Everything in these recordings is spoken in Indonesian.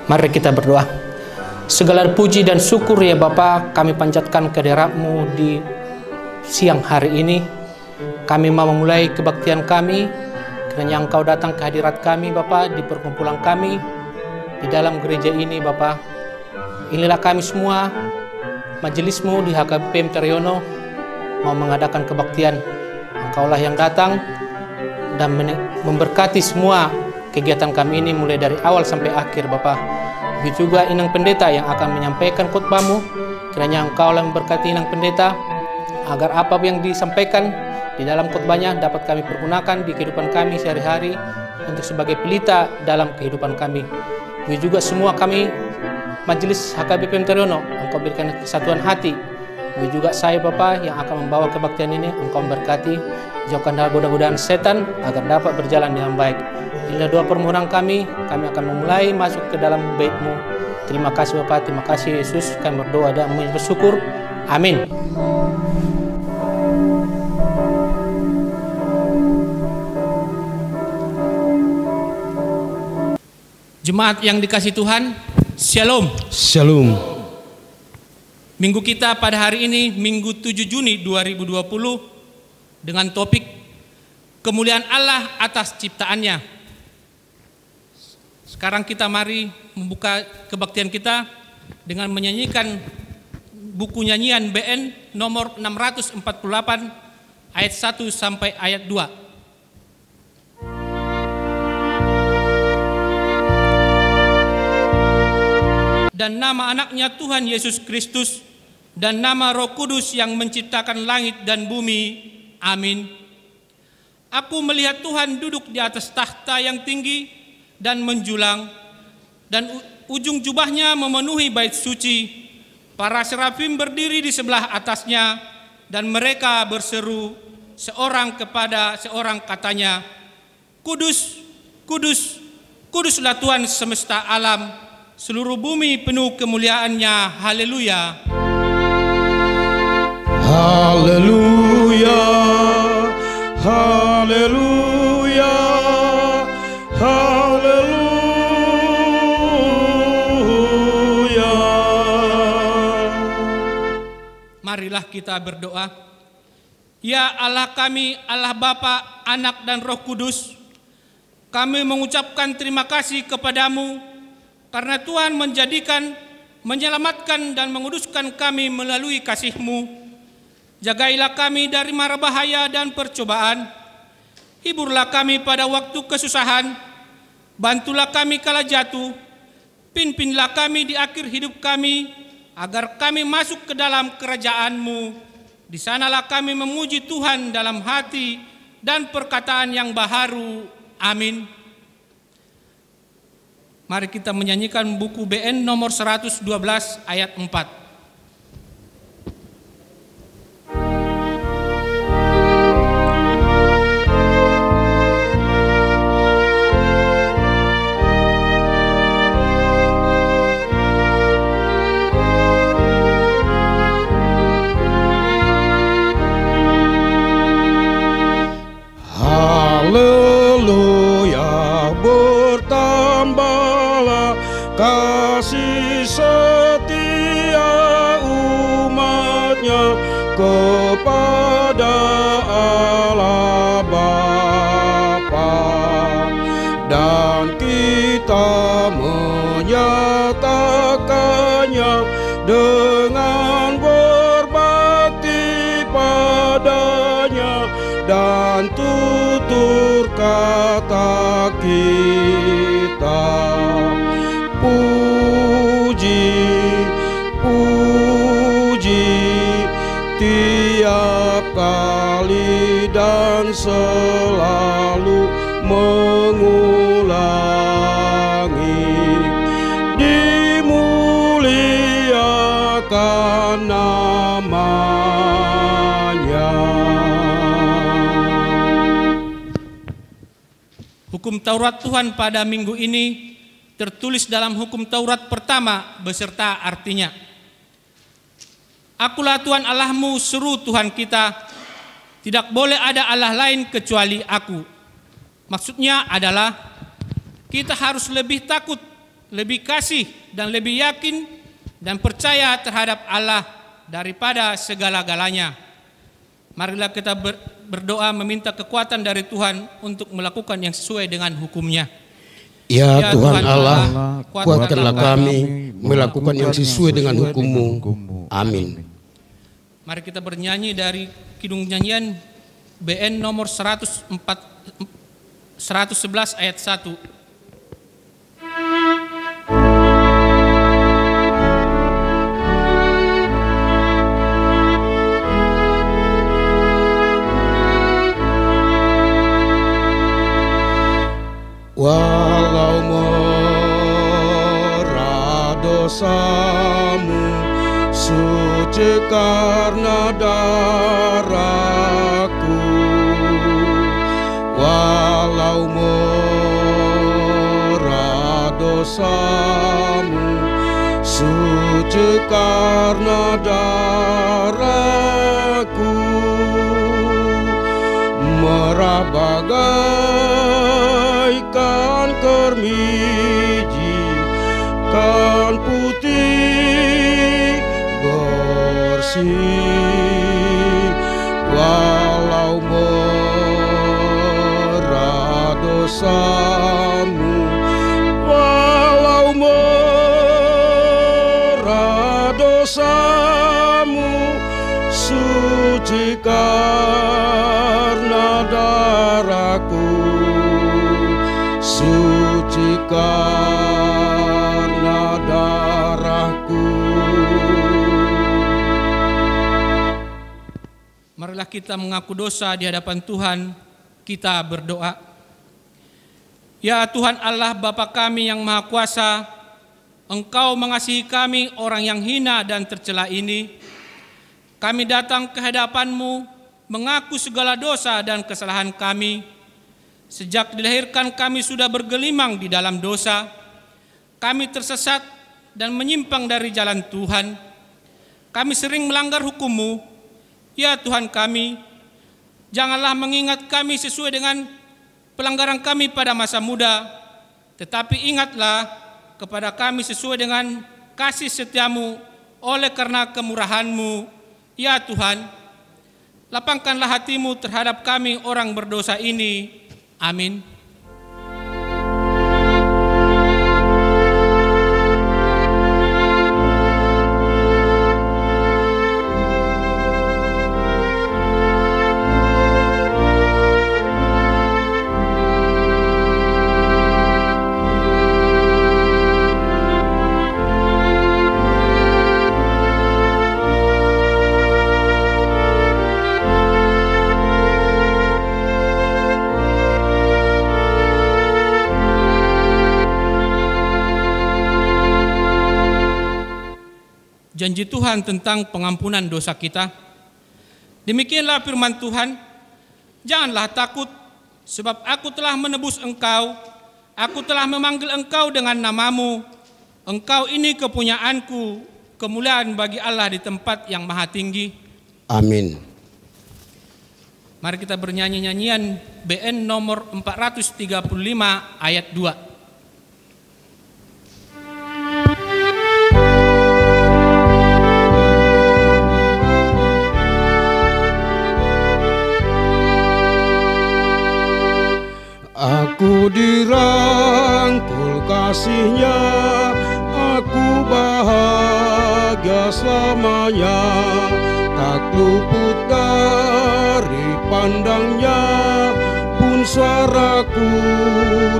Mari kita berdoa. Segala puji dan syukur ya Bapa kami panjatkan kehadirat-Mu di siang hari ini. Kami mau memulai kebaktian kami kiranya Engkau datang ke hadirat kami Bapa, di perkumpulan kami di dalam gereja ini Bapa. Inilah kami semua majelis-Mu di HKBP Teryono mau mengadakan kebaktian. Engkaulah yang datang dan memberkati semua kegiatan kami ini mulai dari awal sampai akhir Bapa. Begitu juga Inang Pendeta yang akan menyampaikan khotbah-Mu. Kiranya Engkaulah memberkati Inang Pendeta agar apa yang disampaikan di dalam khotbahnya dapat kami pergunakan di kehidupan kami sehari-hari untuk sebagai pelita dalam kehidupan kami. Begitu juga semua kami majelis HKBP Teryono, Engkau berikan kesatuan hati. Begitu juga saya Bapa yang akan membawa kebaktian ini, Engkau memberkati, jauhkan dari godaan-godaan setan agar dapat berjalan dengan baik. Inilah doa permohonan kami akan memulai masuk ke dalam bait-Mu. Terima kasih Bapa, terima kasih Yesus, kami berdoa dan bersyukur. Amin. Jemaat yang dikasihi Tuhan, Shalom. Shalom. Minggu kita pada hari ini, Minggu 7 Juni 2020, dengan topik kemuliaan Allah atas ciptaannya. Sekarang kita mari membuka kebaktian kita dengan menyanyikan buku nyanyian BN nomor 648 ayat 1 sampai ayat 2. Dan nama anaknya Tuhan Yesus Kristus dan nama Roh Kudus yang menciptakan langit dan bumi. Amin. Aku melihat Tuhan duduk di atas takhta yang tinggi dan menjulang, dan ujung jubahnya memenuhi bait suci. Para serafim berdiri di sebelah atasnya, dan mereka berseru seorang kepada seorang, katanya, Kudus, kudus, kuduslah Tuhan semesta alam, seluruh bumi penuh kemuliaannya. Haleluya. Haleluya. Haleluya. Haleluya. Marilah kita berdoa. Ya Allah kami, Allah Bapa, Anak dan Roh Kudus, kami mengucapkan terima kasih kepadamu karena Tuhan menyelamatkan dan menguduskan kami melalui kasih-Mu. Jagailah kami dari mara bahaya dan percobaan. Hiburlah kami pada waktu kesusahan. Bantulah kami kala jatuh. Pimpinlah kami di akhir hidup kami, agar kami masuk ke dalam kerajaan-Mu. Di sanalah kami memuji Tuhan dalam hati dan perkataan yang baharu. Amin. Mari kita menyanyikan buku BN nomor 112 ayat 4. Kasih setia umatnya kepada Allah Bapa, dan kita menyatakannya dengan berbakti padanya dan tutur kata kita. Puji, puji tiap kali dan selalu mengulangi, dimuliakan namanya. Hukum Taurat Tuhan pada minggu ini tertulis dalam hukum Taurat pertama beserta artinya. Akulah Tuhan Allahmu, seru Tuhan kita, tidak boleh ada Allah lain kecuali aku. Maksudnya adalah kita harus lebih takut lebih kasih dan lebih yakin dan percaya terhadap Allah daripada segala-galanya. Marilah kita berdoa meminta kekuatan dari Tuhan untuk melakukan yang sesuai dengan hukum-Nya. Ya Tuhan Allah, kuatkanlah kami melakukan yang sesuai dengan hukum-Mu. Amin. Mari kita bernyanyi dari Kidung Nyanyian BN nomor 111 ayat 1. Walau merah dosamu, suci karena darahku. Walau merah dosamu, suci karena darahku. Merah bagaikan kermiji, kan putih bersih. Walau merah dosamu, walau merah dosamu, suci karena darahku, suci karena darahku. Marilah kita mengaku dosa di hadapan Tuhan, kita berdoa. Ya Tuhan Allah Bapa kami yang Maha Kuasa, Engkau mengasihi kami orang yang hina dan tercela ini. Kami datang ke hadapan-Mu mengaku segala dosa dan kesalahan kami. Sejak dilahirkan kami sudah bergelimang di dalam dosa. Kami tersesat dan menyimpang dari jalan Tuhan. Kami sering melanggar hukum-Mu. Ya Tuhan kami, janganlah mengingat kami sesuai dengan pelanggaran kami pada masa muda, tetapi ingatlah kepada kami sesuai dengan kasih setia-Mu oleh karena kemurahan-Mu. Ya Tuhan, lapangkanlah hati-Mu terhadap kami orang berdosa ini. Amin. Janji Tuhan tentang pengampunan dosa kita. Demikianlah firman Tuhan, janganlah takut, sebab aku telah menebus engkau, aku telah memanggil engkau dengan namamu, engkau ini kepunyaanku, kemuliaan bagi Allah di tempat yang maha tinggi. Amin. Mari kita bernyanyi nyanyian BN nomor 435 ayat 2. Aku dirangkul kasih-Nya, aku bahagia selamanya, tak luput dari pandang-Nya, pun suaraku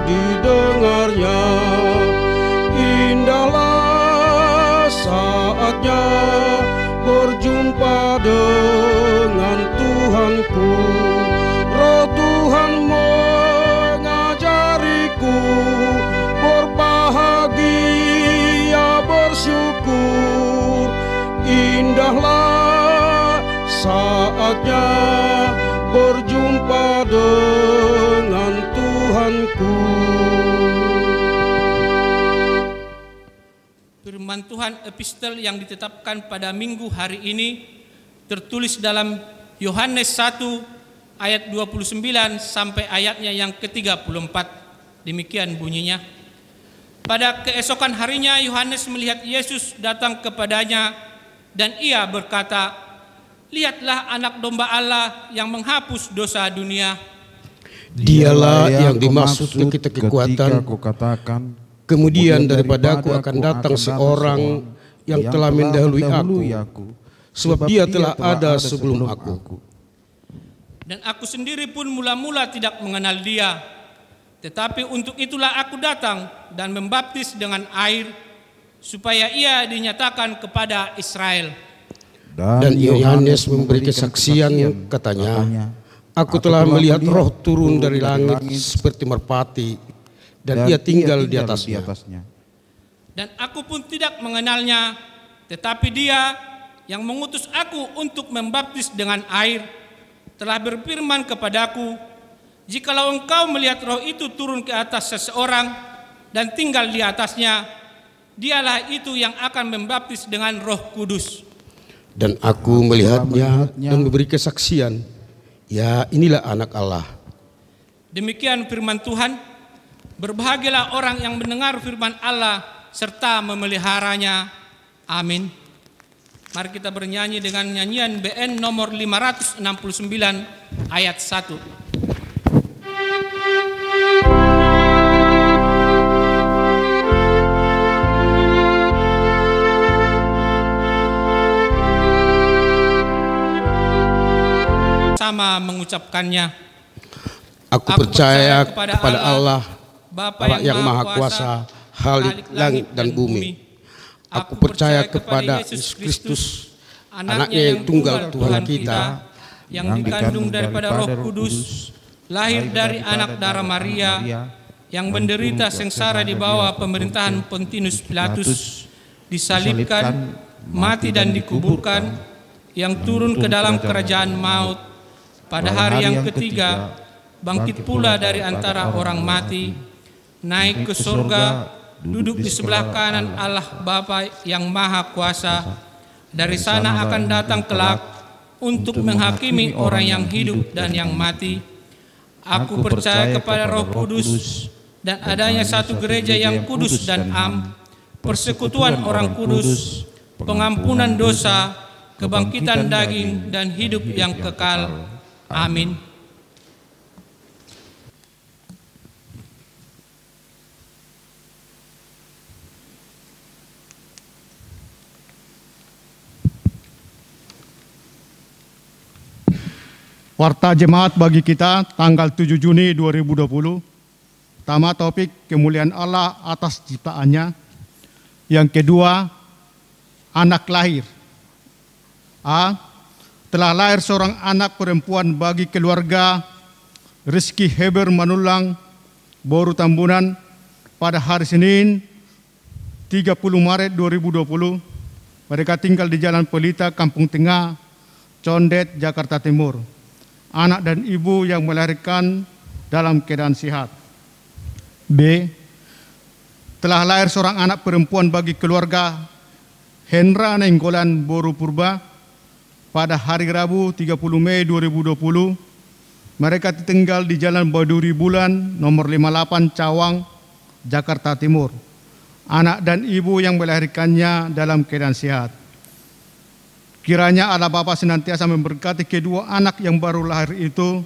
didengarnya. Indahlah saatnya berjumpa dengan Tuhanku, Roh Tuhan berbahagia bersyukur. Indahlah saatnya berjumpa dengan Tuhanku. Firman Tuhan epistel yang ditetapkan pada minggu hari ini tertulis dalam Yohanes 1 ayat 29 sampai ayatnya yang ke-34. Demikian bunyinya. Pada keesokan harinya Yohanes melihat Yesus datang kepadanya dan ia berkata, "Lihatlah anak domba Allah yang menghapus dosa dunia." Dialah yang dimaksud ketika kekuatan, kemudian daripadaku akan datang seorang yang telah mendahului aku, sebab dia telah ada sebelum aku. Dan aku sendiri pun mula-mula tidak mengenal dia, tetapi untuk itulah aku datang dan membaptis dengan air, supaya ia dinyatakan kepada Israel. Dan Yohanes memberi kesaksian, katanya, "Aku telah melihat roh turun dari langit seperti merpati, dan ia tinggal di atasnya. Dan aku pun tidak mengenalnya, tetapi dia yang mengutus aku untuk membaptis dengan air, telah berfirman kepadaku, jikalau engkau melihat roh itu turun ke atas seseorang dan tinggal di atasnya, dialah itu yang akan membaptis dengan Roh Kudus." Dan aku melihatnya dan memberi kesaksian, ya inilah anak Allah. Demikian firman Tuhan. Berbahagialah orang yang mendengar firman Allah serta memeliharanya. Amin. Mari kita bernyanyi dengan nyanyian BN nomor 569 ayat 1. Sama mengucapkannya. Aku percaya kepada Allah, Bapa yang Maha Kuasa, Khalik langit dan bumi. Aku percaya kepada Yesus Kristus, anaknya yang tunggal Tuhan kita, yang dikandung daripada Roh Kudus, lahir dari anak darah Maria, yang menderita sengsara di bawah pemerintahan Pontius Pilatus, disalibkan, mati dan dikuburkan, yang turun ke dalam kerajaan maut, pada hari yang ketiga bangkit pula dari antara orang mati, naik ke surga, duduk di sebelah kanan Allah Bapa yang Maha Kuasa. Dari sana akan datang kelak untuk menghakimi orang yang hidup dan yang mati. Aku percaya kepada Roh Kudus dan adanya satu gereja yang kudus dan am, persekutuan orang kudus, pengampunan dosa, kebangkitan daging dan hidup yang kekal. Amin. Warta Jemaat bagi kita tanggal 7 Juni 2020. Pertama, topik kemuliaan Allah atas ciptaannya. Yang kedua, anak lahir. A. Telah lahir seorang anak perempuan bagi keluarga Rizky Heber Manulang, Boru Tambunan, pada hari Senin 30 Maret 2020. Mereka tinggal di Jalan Pelita, Kampung Tengah, Condet, Jakarta Timur. Anak dan ibu yang melahirkan dalam keadaan sehat. B. Telah lahir seorang anak perempuan bagi keluarga Hendra Nenggolan Boru Purba pada hari Rabu 30 Mei 2020. Mereka tinggal di Jalan Baduri Bulan nomor 58 Cawang, Jakarta Timur. Anak dan ibu yang melahirkannya dalam keadaan sehat. Kiranya Allah Bapa senantiasa memberkati kedua anak yang baru lahir itu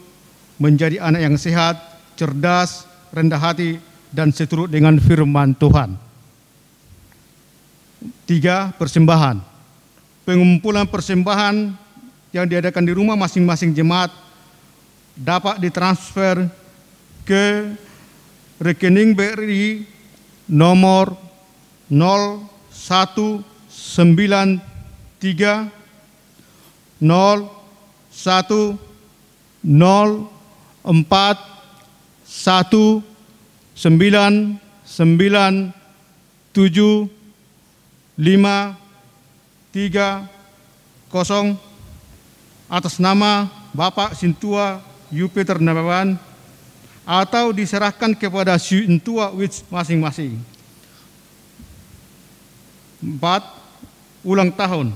menjadi anak yang sehat, cerdas, rendah hati, dan seturut dengan firman Tuhan. 3. Persembahan. Pengumpulan persembahan yang diadakan di rumah masing-masing jemaat dapat ditransfer ke rekening BRI nomor 0193 0104 19975330 atas nama Bapak Sintua Yupeter Nabawan atau diserahkan kepada Sintua Wits masing-masing. 4. Ulang tahun.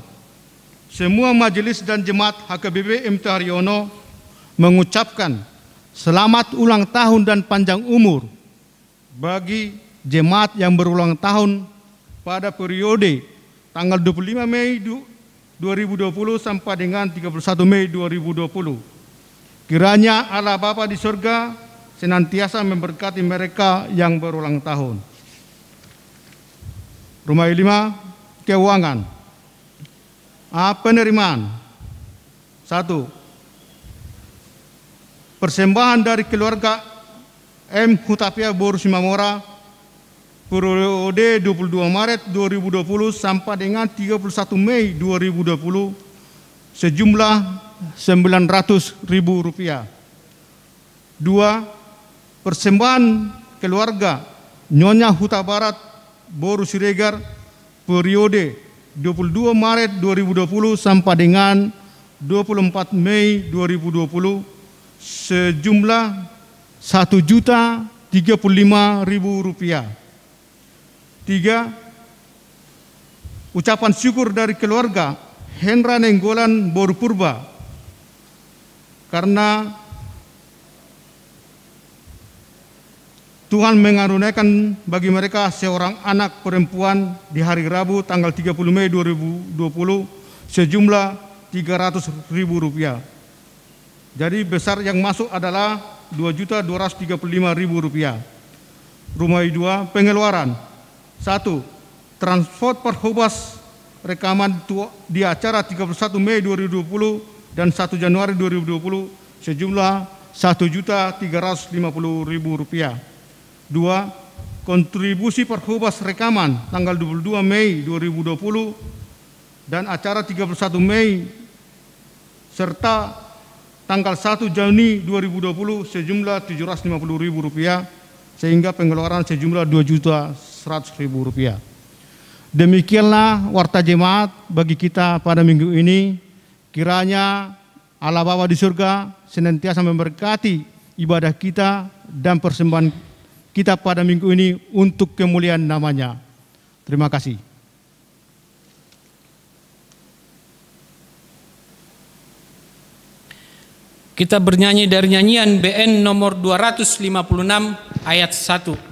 Semua majelis dan jemaat HKBP MT Haryono mengucapkan selamat ulang tahun dan panjang umur bagi jemaat yang berulang tahun pada periode tanggal 25 Mei 2020 sampai dengan 31 Mei 2020. Kiranya Allah Bapa di surga senantiasa memberkati mereka yang berulang tahun. Rumah 5, keuangan. Penerimaan. 1. Persembahan dari keluarga M. Hutapea Boru Simamora periode 22 Maret 2020 sampai dengan 31 Mei 2020 sejumlah Rp900.000. 2. Persembahan keluarga Nyonya Huta Barat Boru Siregar periode 22 Maret 2020 sampai dengan 24 Mei 2020 sejumlah Rp1.035.000. 3. Ucapan syukur dari keluarga Hendra Nenggolan Boru Purba karena Tuhan mengaruniakan bagi mereka seorang anak perempuan di hari Rabu tanggal 30 Mei 2020 sejumlah Rp300.000. Jadi besar yang masuk adalah Rp2.235.000. Rumah 2, pengeluaran. 1. Transport Perhubas rekaman di acara 31 Mei 2020 dan 1 Januari 2020 sejumlah Rp1.350.000. 2. Kontribusi Perhubas rekaman tanggal 22 Mei 2020 dan acara 31 Mei serta tanggal 1 Juni 2020 sejumlah Rp750.000 sehingga pengeluaran sejumlah Rp2.100.000. Demikianlah warta jemaat bagi kita pada minggu ini. Kiranya Allah Bapa di surga senantiasa memberkati ibadah kita dan persembahan kita pada minggu ini untuk kemuliaan namanya. Terima kasih. Kita bernyanyi dari nyanyian BN nomor 256 ayat 1.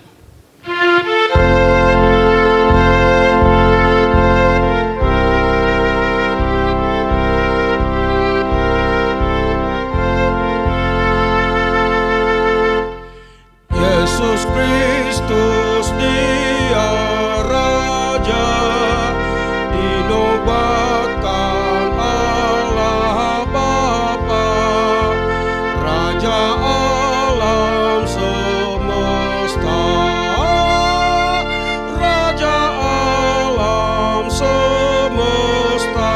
Yesus Kristus Dia Raja, dinobatkan Allah Bapa, Raja alam semesta, Raja alam semesta.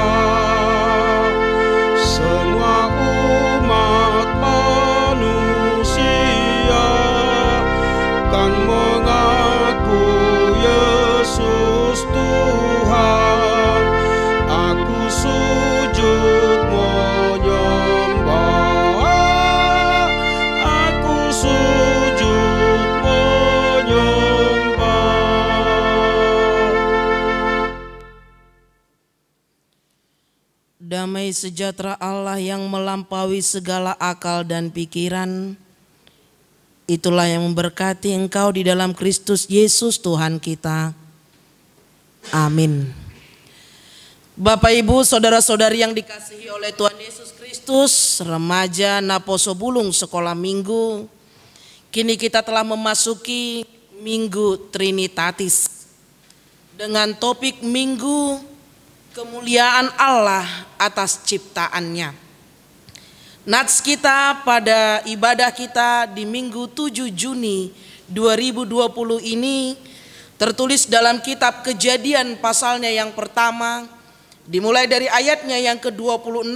Semua umat manusia kan mengaku Yesus Tuhan. Aku sujud menyembah, aku sujud menyembah. Damai sejahtera Allah yang melampaui segala akal dan pikiran, itulah yang memberkati engkau di dalam Kristus Yesus Tuhan kita. Amin. Bapak Ibu, saudara-saudari yang dikasihi oleh Tuhan Yesus Kristus, remaja Naposo Bulung Sekolah Minggu, kini kita telah memasuki Minggu Trinitatis dengan topik Minggu Kemuliaan Allah atas ciptaannya. Nats kita pada ibadah kita di Minggu 7 Juni 2020 ini tertulis dalam kitab Kejadian pasalnya yang pertama, dimulai dari ayatnya yang ke-26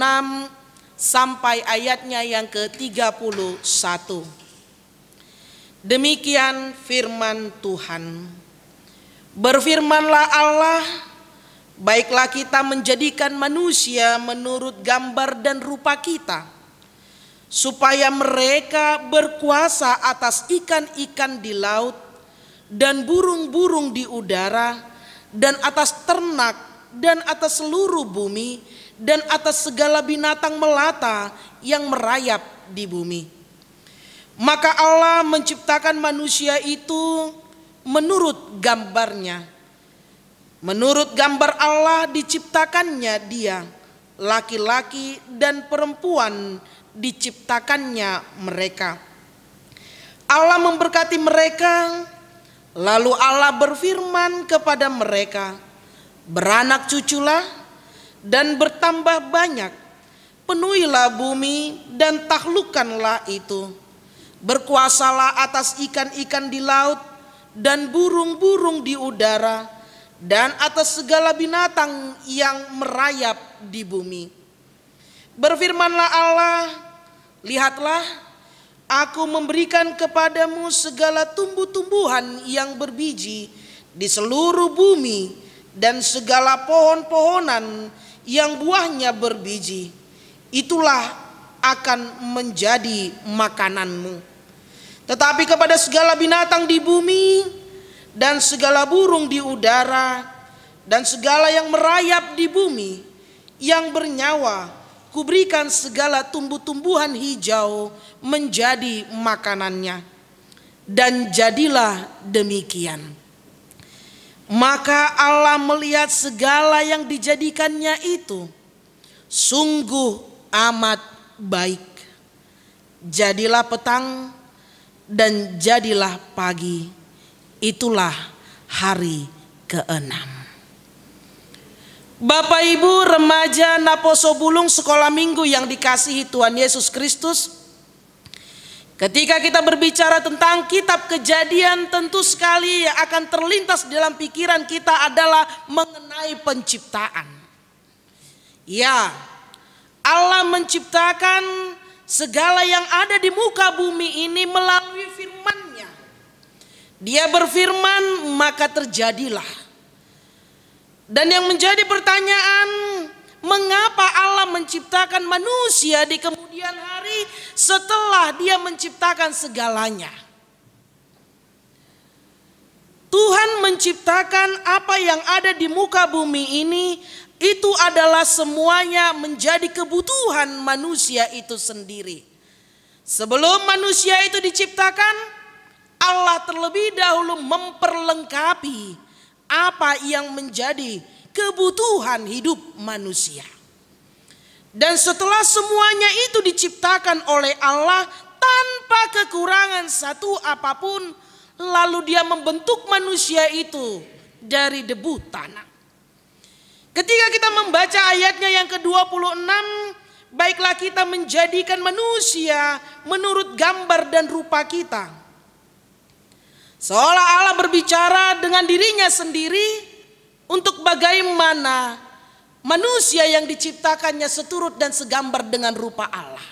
sampai ayatnya yang ke-31. Demikian firman Tuhan. Berfirmanlah Allah, baiklah kita menjadikan manusia menurut gambar dan rupa kita, supaya mereka berkuasa atas ikan-ikan di laut dan burung-burung di udara dan atas ternak dan atas seluruh bumi dan atas segala binatang melata yang merayap di bumi. Maka Allah menciptakan manusia itu menurut gambarnya. Menurut gambar Allah diciptakannya dia, laki-laki dan perempuan diciptakannya mereka. Allah memberkati mereka, lalu Allah berfirman kepada mereka, beranak cuculah dan bertambah banyak, penuhilah bumi dan taklukkanlah itu. Berkuasalah atas ikan-ikan di laut dan burung-burung di udara, dan atas segala binatang yang merayap di bumi. Berfirmanlah Allah, lihatlah, aku memberikan kepadamu segala tumbuh-tumbuhan yang berbiji di seluruh bumi, dan segala pohon-pohonan yang buahnya berbiji. Itulah akan menjadi makananmu. Tetapi kepada segala binatang di bumi, dan segala burung di udara, dan segala yang merayap di bumi, yang bernyawa, kuberikan segala tumbuh-tumbuhan hijau menjadi makanannya. Dan jadilah demikian. Maka Allah melihat segala yang dijadikannya itu sungguh amat baik. Jadilah petang dan jadilah pagi. Itulah hari ke-6. Bapak Ibu remaja Naposo Bulung sekolah minggu yang dikasihi Tuhan Yesus Kristus, ketika kita berbicara tentang kitab Kejadian, tentu sekali yang akan terlintas dalam pikiran kita adalah mengenai penciptaan. Ya, Allah menciptakan segala yang ada di muka bumi ini melalui firman-Nya. Dia berfirman, maka terjadilah. Dan yang menjadi pertanyaan, mengapa Allah menciptakan manusia di kemudian hari setelah Dia menciptakan segalanya? Tuhan menciptakan apa yang ada di muka bumi ini, itu adalah semuanya menjadi kebutuhan manusia itu sendiri. Sebelum manusia itu diciptakan, Allah terlebih dahulu memperlengkapi apa yang menjadi kebutuhan hidup manusia. Dan setelah semuanya itu diciptakan oleh Allah tanpa kekurangan satu apapun, lalu Dia membentuk manusia itu dari debu tanah. Ketika kita membaca ayatnya yang ke-26, baiklah kita menjadikan manusia menurut gambar dan rupa kita. Seolah Allah berbicara dengan dirinya sendiri untuk bagaimana manusia yang diciptakannya seturut dan segambar dengan rupa Allah.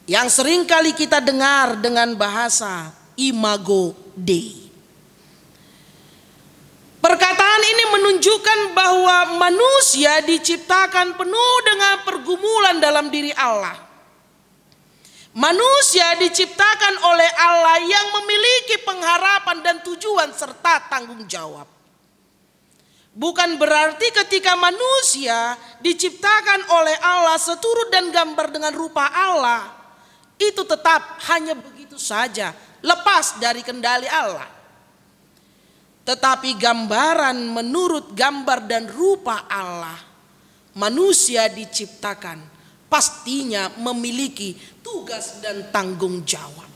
Yang seringkali kita dengar dengan bahasa imago Dei. Perkataan ini menunjukkan bahwa manusia diciptakan penuh dengan pergumulan dalam diri Allah. Manusia diciptakan oleh Allah yang memiliki pengharapan dan tujuan serta tanggung jawab. Bukan berarti ketika manusia diciptakan oleh Allah seturut dan gambar dengan rupa Allah, itu tetap hanya begitu saja, lepas dari kendali Allah. Tetapi gambaran menurut gambar dan rupa Allah, manusia diciptakan pastinya memiliki tugas dan tanggung jawab.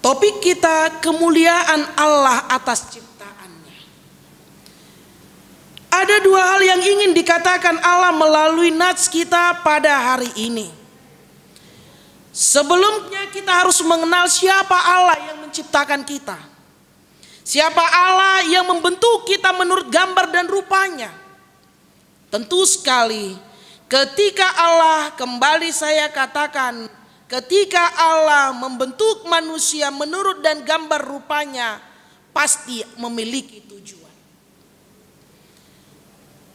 Topik kita, kemuliaan Allah atas ciptaannya. Ada dua hal yang ingin dikatakan Allah melalui nats kita pada hari ini. Sebelumnya kita harus mengenal siapa Allah yang menciptakan kita. Siapa Allah yang membentuk kita menurut gambar dan rupanya. Tentu sekali ketika Allah, kembali saya katakan, ketika Allah membentuk manusia menurut dan gambar rupanya, pasti memiliki tujuan.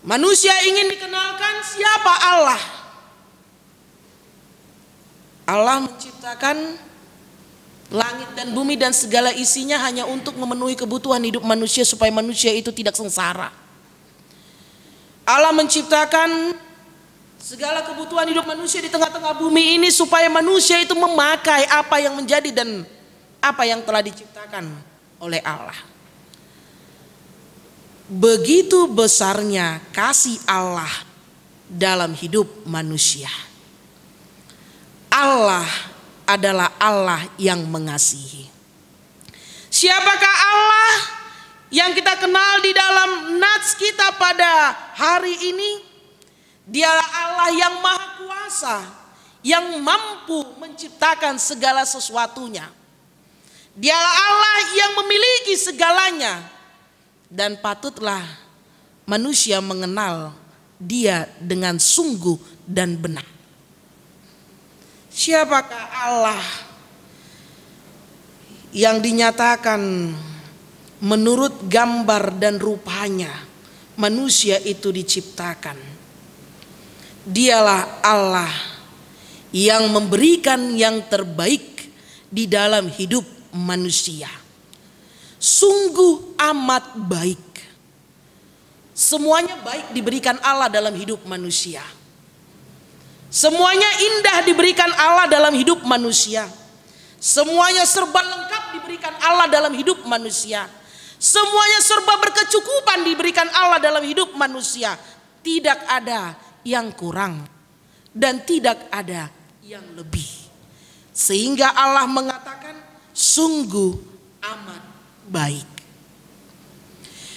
Manusia ingin dikenalkan siapa Allah. Allah menciptakan langit dan bumi dan segala isinya hanya untuk memenuhi kebutuhan hidup manusia supaya manusia itu tidak sengsara. Allah menciptakan segala kebutuhan hidup manusia di tengah-tengah bumi ini supaya manusia itu memakai apa yang menjadi dan apa yang telah diciptakan oleh Allah. Begitu besarnya kasih Allah dalam hidup manusia. Allah adalah Allah yang mengasihi. Siapakah Allah yang kita kenal di dalam nats kita pada hari ini? Dialah Allah yang maha kuasa, yang mampu menciptakan segala sesuatunya. Dialah Allah yang memiliki segalanya, dan patutlah manusia mengenal Dia dengan sungguh dan benar. Siapakah Allah yang dinyatakan menurut gambar dan rupanya manusia itu diciptakan? Dialah Allah yang memberikan yang terbaik di dalam hidup manusia. Sungguh amat baik. Semuanya baik diberikan Allah dalam hidup manusia. Semuanya indah diberikan Allah dalam hidup manusia. Semuanya serba lengkap diberikan Allah dalam hidup manusia. Semuanya serba berkecukupan diberikan Allah dalam hidup manusia. Tidak ada yang kurang dan tidak ada yang lebih. Sehingga Allah mengatakan sungguh amat baik.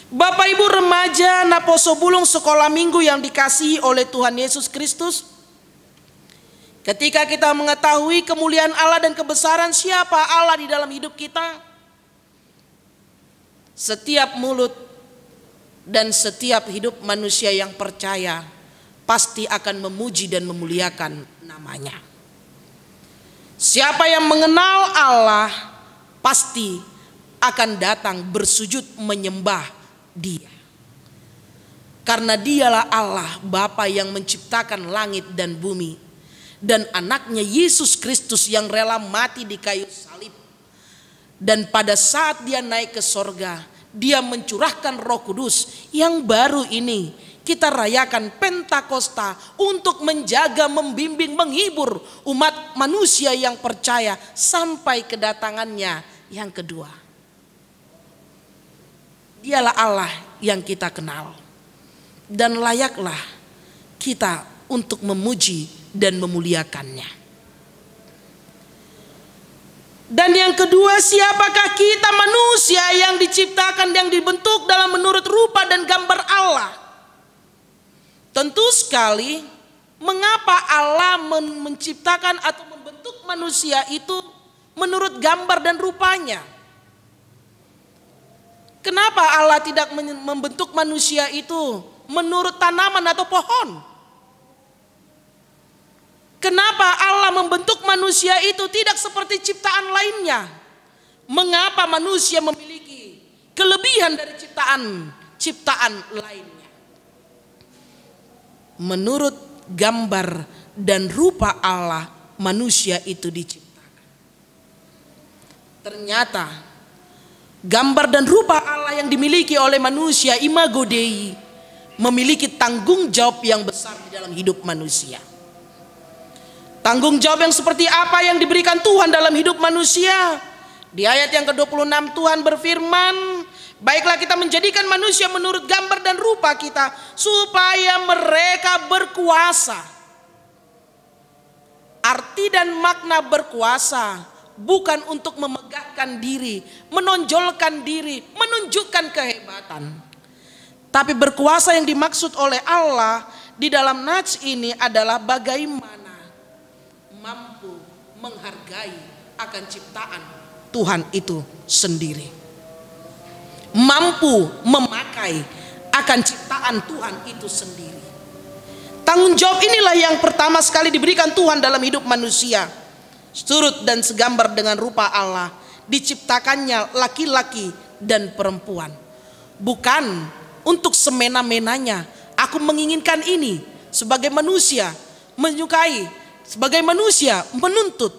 Bapak Ibu remaja Naposo Bulung sekolah minggu yang dikasihi oleh Tuhan Yesus Kristus, ketika kita mengetahui kemuliaan Allah dan kebesaran siapa Allah di dalam hidup kita, setiap mulut dan setiap hidup manusia yang percaya pasti akan memuji dan memuliakan namanya. Siapa yang mengenal Allah pasti akan datang bersujud menyembah Dia. Karena Dialah Allah Bapa yang menciptakan langit dan bumi, dan anaknya Yesus Kristus yang rela mati di kayu salib. Dan pada saat Dia naik ke sorga, Dia mencurahkan Roh Kudus yang baru ini kita rayakan Pentakosta untuk menjaga, membimbing, menghibur umat manusia yang percaya sampai kedatangannya yang kedua. Dialah Allah yang kita kenal, dan layaklah kita untuk memuji dan memuliakannya. Dan yang kedua, siapakah kita manusia yang diciptakan, yang dibentuk dalam menurut rupa dan gambar Allah? Tentu sekali, mengapa Allah menciptakan atau membentuk manusia itu menurut gambar dan rupanya? Kenapa Allah tidak membentuk manusia itu menurut tanaman atau pohon? Kenapa Allah membentuk manusia itu tidak seperti ciptaan lainnya? Mengapa manusia memiliki kelebihan dari ciptaan lainnya? Menurut gambar dan rupa Allah, manusia itu diciptakan. Ternyata gambar dan rupa Allah yang dimiliki oleh manusia, imago Dei, memiliki tanggung jawab yang besar di dalam hidup manusia. Tanggung jawab yang seperti apa yang diberikan Tuhan dalam hidup manusia? Di ayat yang ke-26 Tuhan berfirman, baiklah kita menjadikan manusia menurut gambar dan rupa kita, supaya mereka berkuasa. Arti dan makna berkuasa bukan untuk memegahkan diri, menonjolkan diri, menunjukkan kehebatan. Tapi berkuasa yang dimaksud oleh Allah di dalam nats ini adalah bagaimana mampu menghargai akan ciptaan Tuhan itu sendiri. Mampu memakai akan ciptaan Tuhan itu sendiri. Tanggung jawab inilah yang pertama sekali diberikan Tuhan dalam hidup manusia. Surut dan segambar dengan rupa Allah, diciptakannya laki-laki dan perempuan. Bukan untuk semena-menanya aku menginginkan ini sebagai manusia, menyukai sebagai manusia, menuntut,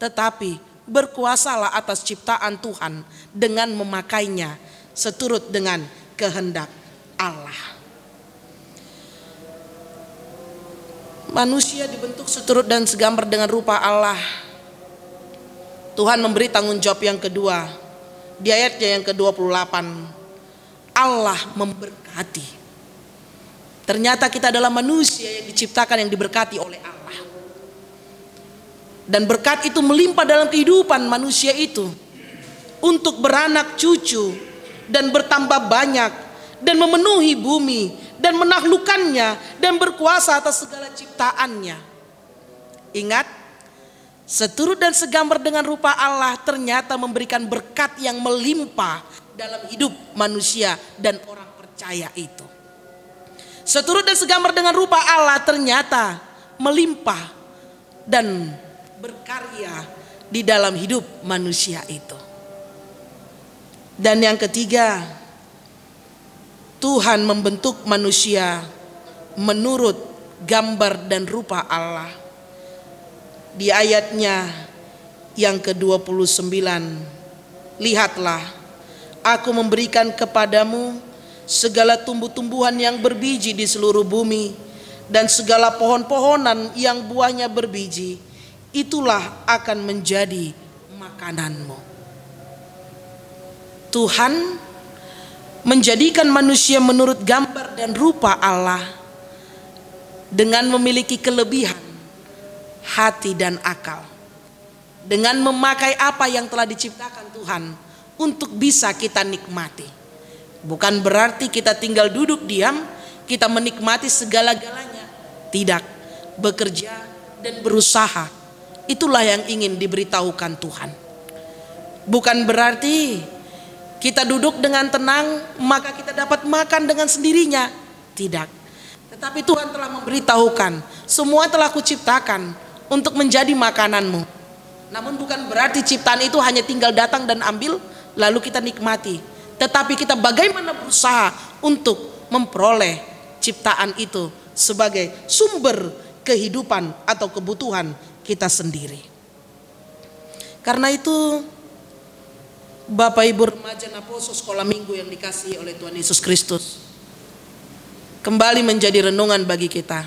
tetapi berkuasalah atas ciptaan Tuhan dengan memakainya seturut dengan kehendak Allah. Manusia dibentuk seturut dan segambar dengan rupa Allah. Tuhan memberi tanggung jawab yang kedua. Di ayatnya yang ke-28, Allah memberkati. Ternyata kita adalah manusia yang diciptakan, yang diberkati oleh Allah. Dan berkat itu melimpah dalam kehidupan manusia itu untuk beranak cucu dan bertambah banyak dan memenuhi bumi dan menaklukkannya dan berkuasa atas segala ciptaannya. Ingat, seturut dan segambar dengan rupa Allah ternyata memberikan berkat yang melimpah dalam hidup manusia dan orang percaya itu. Seturut dan segambar dengan rupa Allah ternyata melimpah dan berkarya di dalam hidup manusia itu. Dan yang ketiga, Tuhan membentuk manusia menurut gambar dan rupa Allah. Di ayatnya yang ke-29, lihatlah, aku memberikan kepadamu segala tumbuh-tumbuhan yang berbiji di seluruh bumi dan segala pohon-pohonan yang buahnya berbiji, itulah akan menjadi makananmu. Tuhan menjadikan manusia menurut gambar dan rupa Allah dengan memiliki kelebihan hati dan akal, dengan memakai apa yang telah diciptakan Tuhan untuk bisa kita nikmati. Bukan berarti kita tinggal duduk diam, kita menikmati segala-galanya. Tidak, bekerja dan berusaha, itulah yang ingin diberitahukan Tuhan. Bukan berarti kita duduk dengan tenang maka kita dapat makan dengan sendirinya. Tidak. Tetapi Tuhan telah memberitahukan, semua telah kuciptakan untuk menjadi makananmu. Namun bukan berarti ciptaan itu hanya tinggal datang dan ambil lalu kita nikmati. Tetapi kita bagaimana berusaha untuk memperoleh ciptaan itu sebagai sumber kehidupan atau kebutuhan kita sendiri. Karena itu Bapak Ibu remaja Naposo sekolah minggu yang dikasihi oleh Tuhan Yesus Kristus, kembali menjadi renungan bagi kita.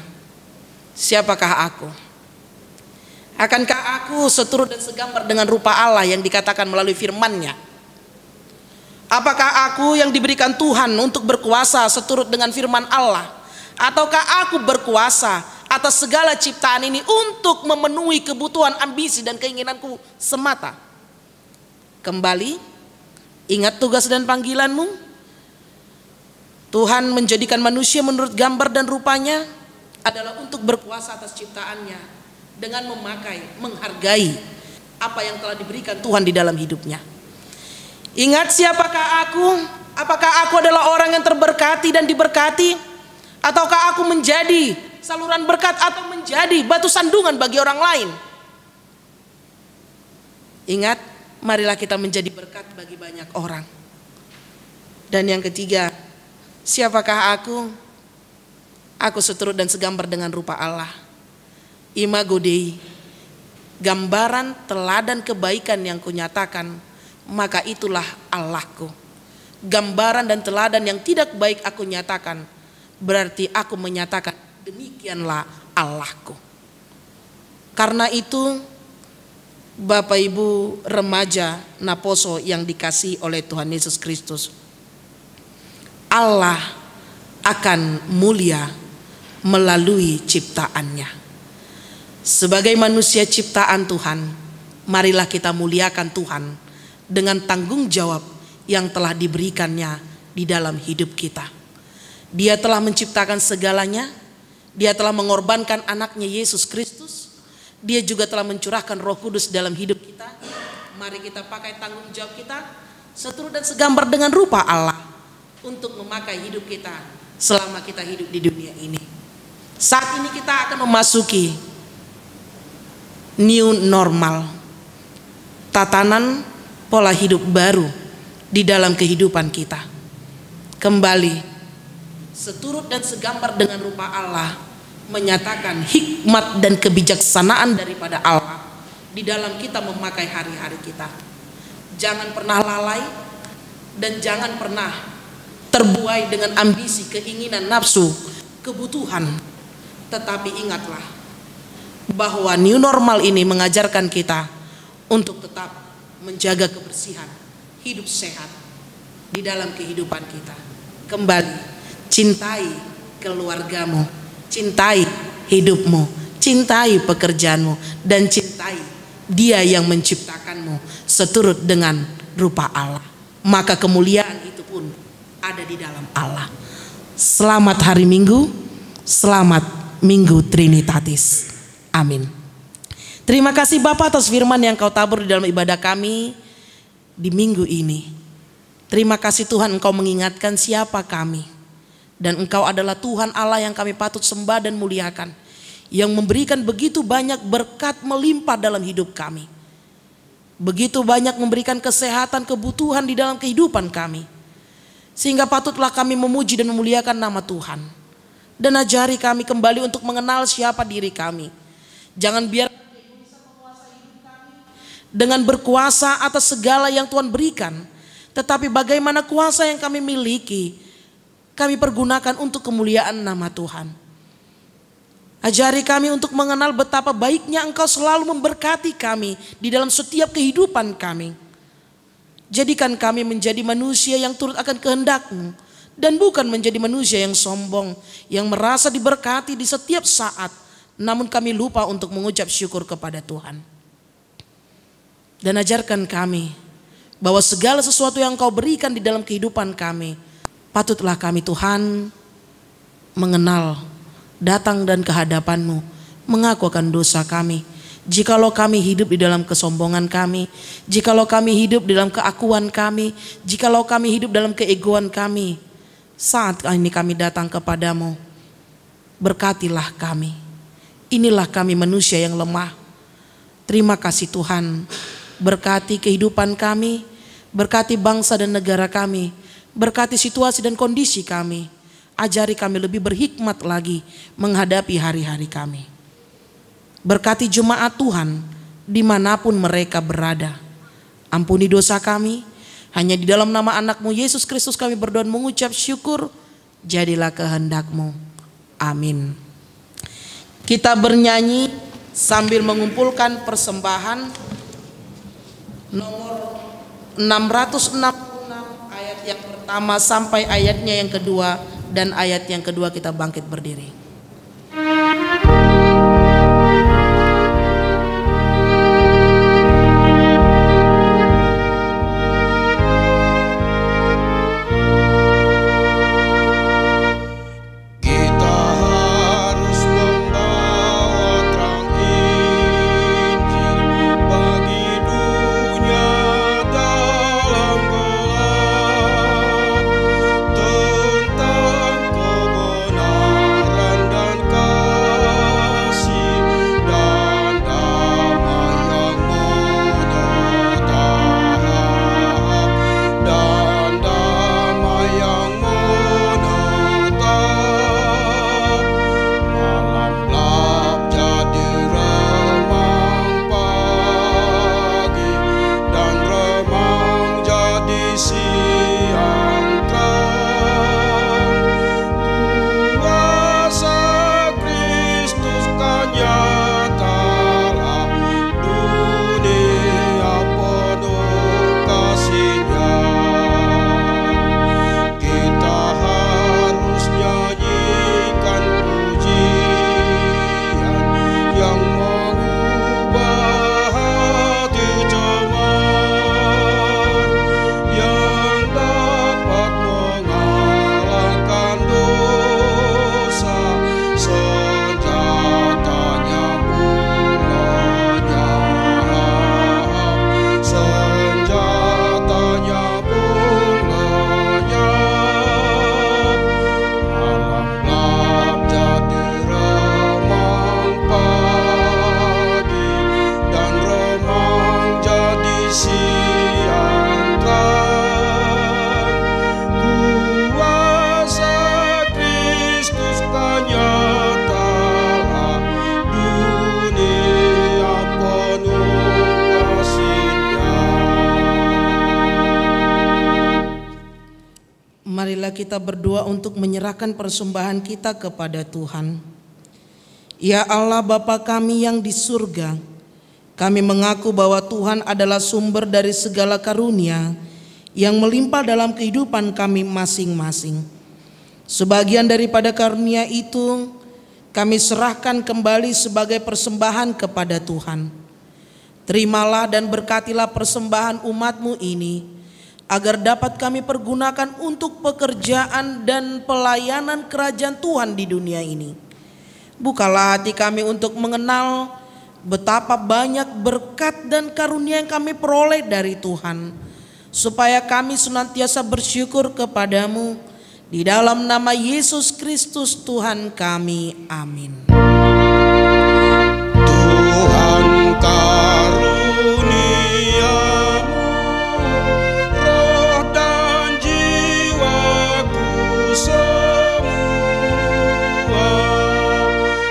Siapakah aku? Akankah aku seturut dan segambar dengan rupa Allah yang dikatakan melalui firman-Nya? Apakah aku yang diberikan Tuhan untuk berkuasa seturut dengan firman Allah? Ataukah aku berkuasa atas segala ciptaan ini untuk memenuhi kebutuhan, ambisi dan keinginanku semata? Kembali, ingat tugas dan panggilanmu. Tuhan menjadikan manusia menurut gambar dan rupanya adalah untuk berkuasa atas ciptaannya dengan memakai, menghargai apa yang telah diberikan Tuhan di dalam hidupnya. Ingat, siapakah aku? Apakah aku adalah orang yang terberkati dan diberkati? Ataukah aku menjadi saluran berkat atau menjadi batu sandungan bagi orang lain? Ingat, marilah kita menjadi berkat bagi banyak orang. Dan yang ketiga, siapakah aku? Aku seturut dan segambar dengan rupa Allah. Imago Dei, gambaran teladan kebaikan yang kunyatakan, maka itulah Allahku. Gambaran dan teladan yang tidak baik aku nyatakan, berarti aku menyatakan demikianlah Allahku. Karena itu Bapak Ibu remaja Naposo yang dikasihi oleh Tuhan Yesus Kristus, Allah akan mulia melalui ciptaannya. Sebagai manusia ciptaan Tuhan, marilah kita muliakan Tuhan dengan tanggung jawab yang telah diberikannya di dalam hidup kita. Dia telah menciptakan segalanya. Dia telah mengorbankan anaknya Yesus Kristus. Dia juga telah mencurahkan Roh Kudus dalam hidup kita. Mari kita pakai tanggung jawab kita seturut dan segambar dengan rupa Allah untuk memakai hidup kita selama kita hidup di dunia ini. Saat ini kita akan memasuki new normal, tatanan pola hidup baru di dalam kehidupan kita. Kembali, seturut dan segambar dengan rupa Allah menyatakan hikmat dan kebijaksanaan daripada Allah di dalam kita memakai hari-hari kita. Jangan pernah lalai dan jangan pernah terbuai dengan ambisi, keinginan, nafsu, kebutuhan. Tetapi ingatlah bahwa new normal ini mengajarkan kita untuk tetap menjaga kebersihan, hidup sehat di dalam kehidupan kita. Kembali, cintai keluargamu, cintai hidupmu, cintai pekerjaanmu, dan cintai Dia yang menciptakanmu seturut dengan rupa Allah. Maka kemuliaan itu pun ada di dalam Allah. Selamat hari Minggu, selamat Minggu Trinitatis. Amin. Terima kasih Bapak atas firman yang Kau tabur di dalam ibadah kami di minggu ini. Terima kasih Tuhan, Engkau mengingatkan siapa kami. Dan Engkau adalah Tuhan Allah yang kami patut sembah dan muliakan, yang memberikan begitu banyak berkat melimpah dalam hidup kami. Begitu banyak memberikan kesehatan, kebutuhan di dalam kehidupan kami. Sehingga patutlah kami memuji dan memuliakan nama Tuhan. Dan ajari kami kembali untuk mengenal siapa diri kami. Jangan biar dengan berkuasa atas segala yang Tuhan berikan, tetapi bagaimana kuasa yang kami miliki, kami pergunakan untuk kemuliaan nama Tuhan. Ajari kami untuk mengenal betapa baiknya Engkau selalu memberkati kami di dalam setiap kehidupan kami. Jadikan kami menjadi manusia yang turut akan kehendak-Mu, dan bukan menjadi manusia yang sombong, yang merasa diberkati di setiap saat, namun kami lupa untuk mengucap syukur kepada Tuhan. Dan ajarkan kami bahwa segala sesuatu yang Engkau berikan di dalam kehidupan kami, patutlah kami Tuhan mengenal, datang dan ke hadapan-Mu, mengaku akan dosa kami. Jikalau kami hidup di dalam kesombongan kami, jikalau kami hidup di dalam keakuan kami, jikalau kami hidup dalam keegoan kami, saat ini kami datang kepadamu, berkatilah kami. Inilah kami manusia yang lemah. Terima kasih Tuhan, berkati kehidupan kami, berkati bangsa dan negara kami, berkati situasi dan kondisi kami. Ajari kami lebih berhikmat lagi menghadapi hari-hari kami. Berkati jemaat Tuhan dimanapun mereka berada. Ampuni dosa kami. Hanya di dalam nama anak-Mu Yesus Kristus kami berdoa dan mengucap syukur. Jadilah kehendak-Mu. Amin. Kita bernyanyi sambil mengumpulkan persembahan nomor 666 ayat yang pertama sampai ayatnya yang kedua, dan ayat yang kedua kita bangkit berdiri. Marilah kita berdoa untuk menyerahkan persembahan kita kepada Tuhan. Ya Allah Bapa kami yang di surga, Kami mengaku bahwa Tuhan adalah sumber dari segala karunia yang melimpah dalam kehidupan kami masing-masing. Sebagian daripada karunia itu kami serahkan kembali sebagai persembahan kepada Tuhan. Terimalah dan berkatilah persembahan umat-Mu ini, agar dapat kami pergunakan untuk pekerjaan dan pelayanan kerajaan Tuhan di dunia ini. Bukalah hati kami untuk mengenal betapa banyak berkat dan karunia yang kami peroleh dari Tuhan, supaya kami senantiasa bersyukur kepadamu. Di dalam nama Yesus Kristus Tuhan kami, amin. Tuhan karuniamu roh dan jiwaku semua,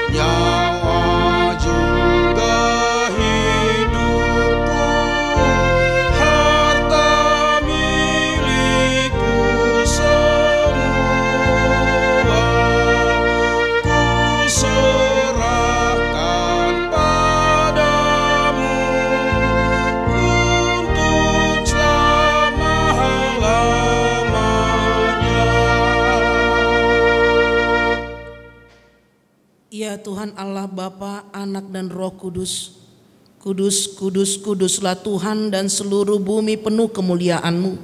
nyawa juga hidupku, harta milikku semua, ku serahkan padamu untuk selama-lamanya. Ya Tuhan Allah Bapa, Anak dan Roh Kudus, kudus, kudus, kuduslah Tuhan, dan seluruh bumi penuh kemuliaan-Mu.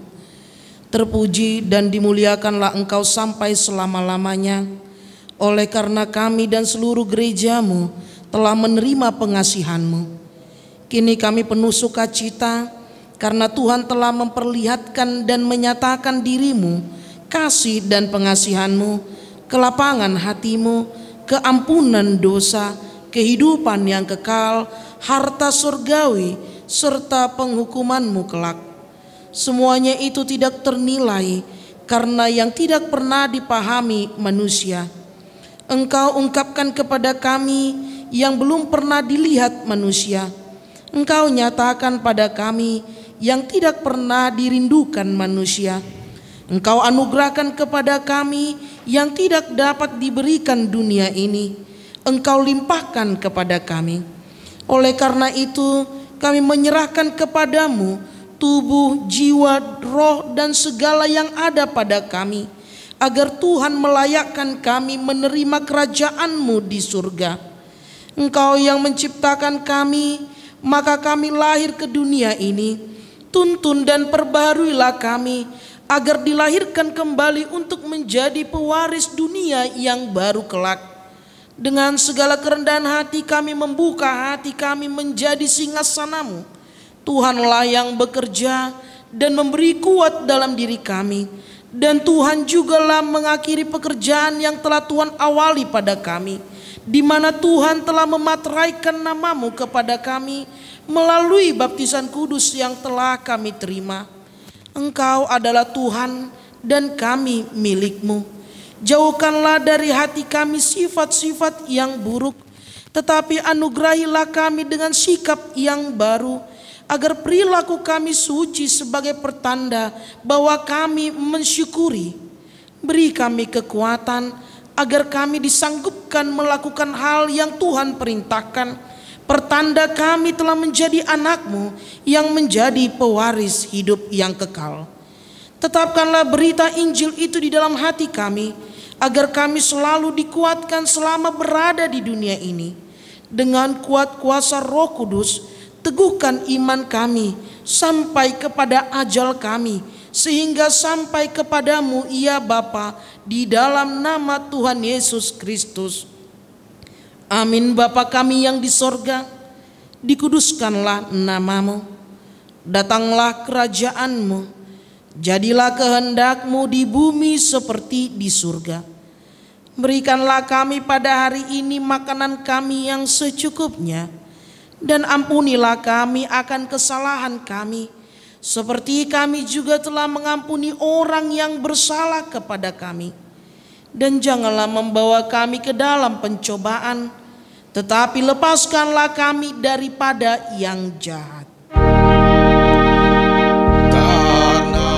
Terpuji dan dimuliakanlah Engkau sampai selama-lamanya. Oleh karena kami dan seluruh gereja-Mu telah menerima pengasihan-Mu, kini kami penuh sukacita karena Tuhan telah memperlihatkan dan menyatakan diri-Mu, kasih dan pengasihan-Mu, kelapangan hati-Mu, keampunan dosa, kehidupan yang kekal, harta surgawi, serta penghukuman-Mu kelak. Semuanya itu tidak ternilai karena yang tidak pernah dipahami manusia. Engkau ungkapkan kepada kami yang belum pernah dilihat manusia. Engkau nyatakan pada kami yang tidak pernah dirindukan manusia. Engkau anugerahkan kepada kami yang tidak dapat diberikan dunia ini. Engkau limpahkan kepada kami. Oleh karena itu kami menyerahkan kepadamu tubuh, jiwa, roh, dan segala yang ada pada kami, agar Tuhan melayakkan kami menerima kerajaan-Mu di surga. Engkau yang menciptakan kami, maka kami lahir ke dunia ini. Tuntun dan perbaharuilah kami, agar dilahirkan kembali untuk menjadi pewaris dunia yang baru kelak. Dengan segala kerendahan hati kami membuka hati kami menjadi singgasana-Mu. Tuhanlah yang bekerja dan memberi kuat dalam diri kami, dan Tuhan jugalah mengakhiri pekerjaan yang telah Tuhan awali pada kami, di mana Tuhan telah memateraikan nama-Mu kepada kami melalui baptisan kudus yang telah kami terima. Engkau adalah Tuhan dan kami milik-Mu. Jauhkanlah dari hati kami sifat-sifat yang buruk, tetapi anugerahilah kami dengan sikap yang baru, agar perilaku kami suci sebagai pertanda bahwa kami mensyukuri. Beri kami kekuatan agar kami disanggupkan melakukan hal yang Tuhan perintahkan, pertanda kami telah menjadi anak-Mu yang menjadi pewaris hidup yang kekal. Tetapkanlah berita Injil itu di dalam hati kami, agar kami selalu dikuatkan selama berada di dunia ini. Dengan kuat kuasa Roh Kudus, teguhkan iman kami sampai kepada ajal kami, sehingga sampai kepadamu ya Bapa, di dalam nama Tuhan Yesus Kristus. Amin. Bapa kami yang di sorga, dikuduskanlah nama-Mu, datanglah kerajaan-Mu, jadilah kehendak-Mu di bumi seperti di surga. Berikanlah kami pada hari ini makanan kami yang secukupnya, dan ampunilah kami akan kesalahan kami, seperti kami juga telah mengampuni orang yang bersalah kepada kami. Dan janganlah membawa kami ke dalam pencobaan, tetapi lepaskanlah kami daripada yang jahat. Karena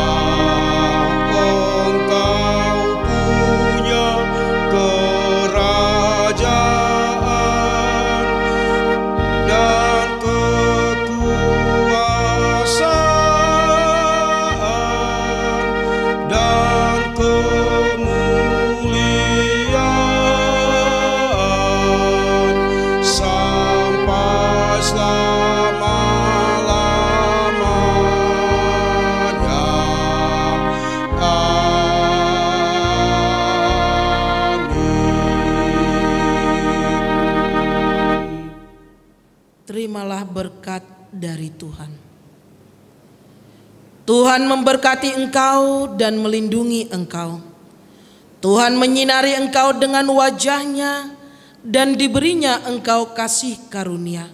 Engkau punya kerajaan dan Tuhan memberkati engkau dan melindungi engkau. Tuhan menyinari engkau dengan wajah-Nya dan diberinya engkau kasih karunia.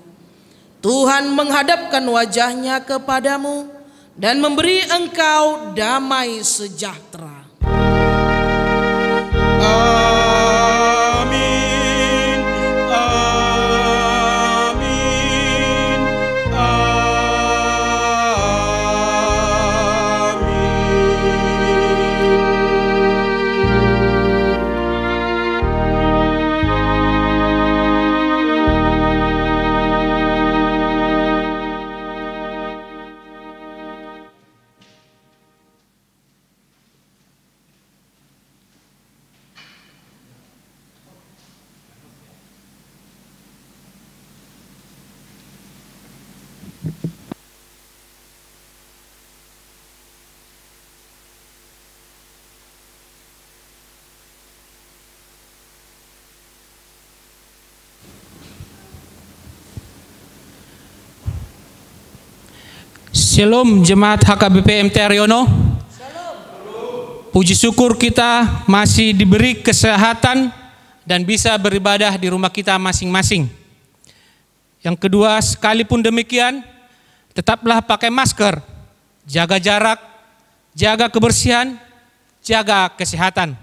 Tuhan menghadapkan wajah-Nya kepadamu dan memberi engkau damai sejahtera. Amin, amin, Shalom Jemaat HKBP MT Haryono. Puji syukur kita masih diberi kesehatan dan bisa beribadah di rumah kita masing-masing. Yang kedua, sekalipun demikian, tetaplah pakai masker, jaga jarak, jaga kebersihan, jaga kesehatan.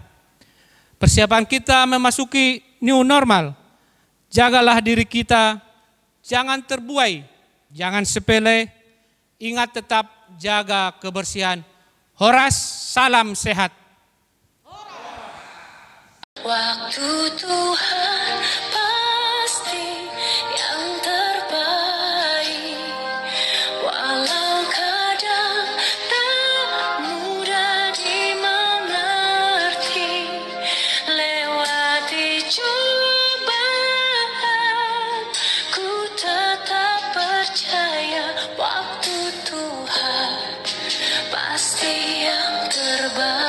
Persiapan kita memasuki new normal. Jagalah diri kita, jangan terbuai, jangan sepele. Ingat tetap jaga kebersihan. Horas, salam sehat. Waktu Tuhan pasti yang terbaik, walau kadang tak mudah dimengerti. Lewati cobaan, ku tetap percaya waktu Tuhan pasti yang terbaik.